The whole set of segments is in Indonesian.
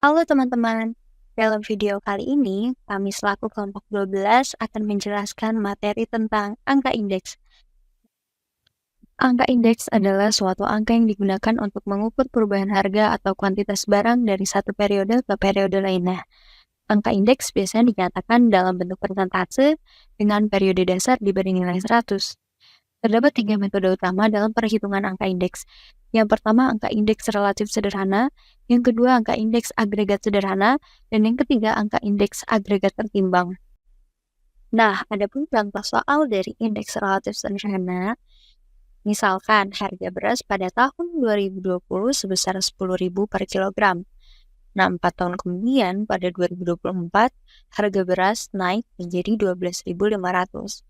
Halo teman-teman, dalam video kali ini kami selaku kelompok 12 akan menjelaskan materi tentang angka indeks. Angka indeks adalah suatu angka yang digunakan untuk mengukur perubahan harga atau kuantitas barang dari satu periode ke periode lainnya. Angka indeks biasanya dinyatakan dalam bentuk persentase dengan periode dasar diberi nilai 100. Terdapat tiga metode utama dalam perhitungan angka indeks. Yang pertama, angka indeks relatif sederhana. Yang kedua, angka indeks agregat sederhana. Dan yang ketiga, angka indeks agregat tertimbang. Nah, ada pun contoh soal dari indeks relatif sederhana. Misalkan harga beras pada tahun 2020 sebesar 10.000 per kilogram. Nah, 4 tahun kemudian pada 2024, harga beras naik menjadi 12.500.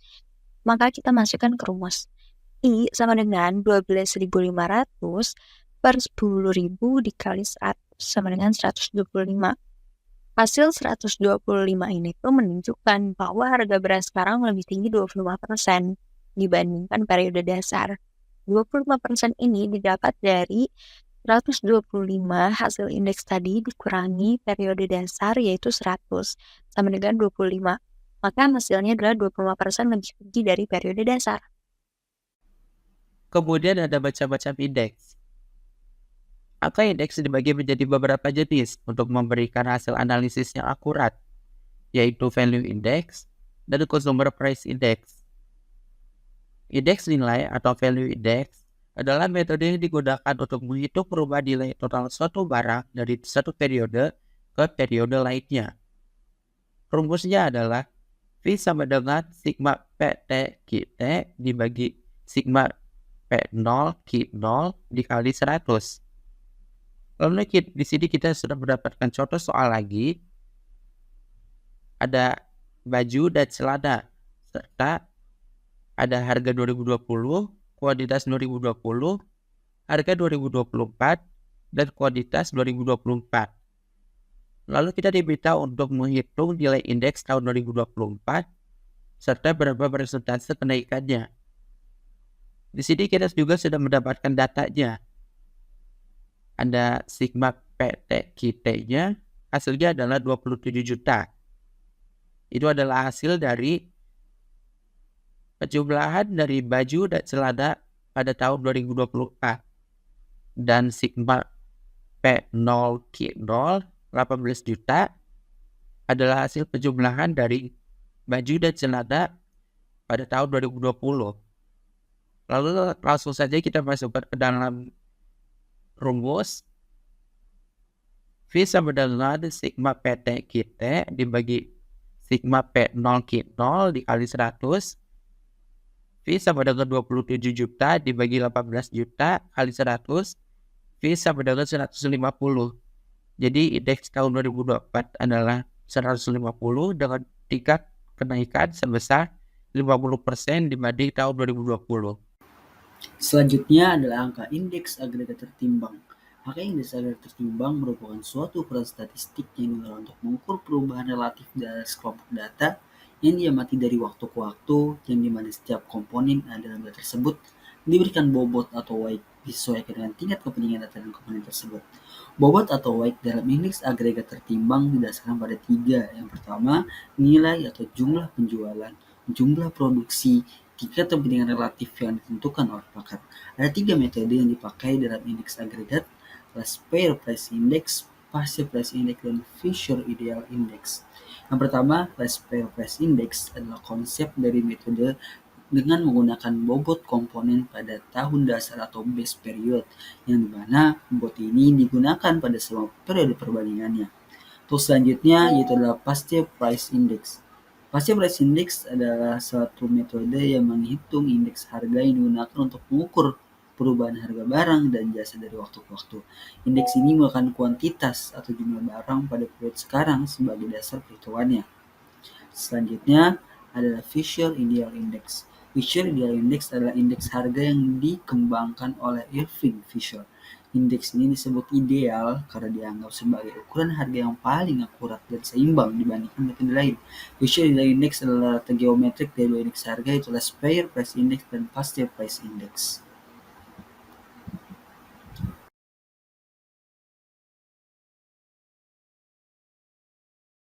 Maka kita masukkan ke rumus. I sama dengan 12.500 per 10.000 dikali 100 sama dengan 125. Hasil 125 ini tuh menunjukkan bahwa harga beras sekarang lebih tinggi 25% dibandingkan periode dasar. 25% ini didapat dari 125 hasil indeks tadi dikurangi periode dasar yaitu 100 sama dengan 25. Maka hasilnya adalah 25% lebih tinggi dari periode dasar. Kemudian ada macam-macam indeks. Angka indeks dibagi menjadi beberapa jenis untuk memberikan hasil analisis yang akurat, yaitu value index dan consumer price index. Indeks nilai atau value index adalah metode yang digunakan untuk menghitung perubahan nilai total suatu barang dari satu periode ke periode lainnya. Rumusnya adalah V sama dengan sigma PT QT dibagi sigma P0 Q0 dikali 100. Lalu di sini kita sudah mendapatkan contoh soal lagi. Ada baju dan celana serta ada harga 2020, kuantitas 2020, harga 2024, dan kuantitas 2024. Lalu kita diminta untuk menghitung nilai indeks tahun 2024 serta berapa persentase kenaikannya. Di sini kita juga sudah mendapatkan datanya. Ada sigma PT QT-nya, hasilnya adalah 27 juta. Itu adalah hasil dari penjumlahan dari baju dan celana pada tahun 2024. Dan sigma P0 Q0 18 juta adalah hasil penjumlahan dari baju dan celana pada tahun 2020. Lalu langsung saja kita masukkan ke dalam rumus. V sama dengan sigma PT kita dibagi sigma P0 Q0 dikali 100. V sama dengan 27 juta dibagi 18 juta kali 100. V sama dengan 150. Jadi indeks tahun 2024 adalah 150 dengan tingkat kenaikan sebesar 50% dibanding tahun 2020. Selanjutnya adalah angka indeks agregat tertimbang. Angka indeks agregat tertimbang merupakan suatu ukuran statistik yang digunakan untuk mengukur perubahan relatif dari sekelompok data yang diamati dari waktu ke waktu, yang dimana setiap komponen dalam data tersebut diberikan bobot atau weight disesuaikan dengan tingkat kepentingan data dan komponen tersebut. Bobot atau weight dalam indeks agregat tertimbang didasarkan pada tiga. Yang pertama, nilai atau jumlah penjualan, jumlah produksi, tingkat kepentingan relatif yang ditentukan oleh pakar. Ada tiga metode yang dipakai dalam indeks agregat, last pair price index, partial price index, dan Fisher ideal index. Yang pertama, last pair price index adalah konsep dari metode dengan menggunakan bobot komponen pada tahun dasar atau base period, yang dimana bobot ini digunakan pada semua periode perbandingannya. Terus selanjutnya yaitu adalah partial price index. Partial price index adalah suatu metode yang menghitung indeks harga yang digunakan untuk mengukur perubahan harga barang dan jasa dari waktu ke waktu. Indeks ini merupakan kuantitas atau jumlah barang pada periode sekarang sebagai dasar perhitungannya. Selanjutnya adalah Fisher Ideal Index. Fisher Ideal Index adalah indeks harga yang dikembangkan oleh Irving Fisher. Indeks ini disebut ideal karena dianggap sebagai ukuran harga yang paling akurat dan seimbang dibandingkan metode lain. Fisher Ideal Index adalah data geometrik dari dua indeks harga, yaitu Last Pair Price Index dan Partial Price Index.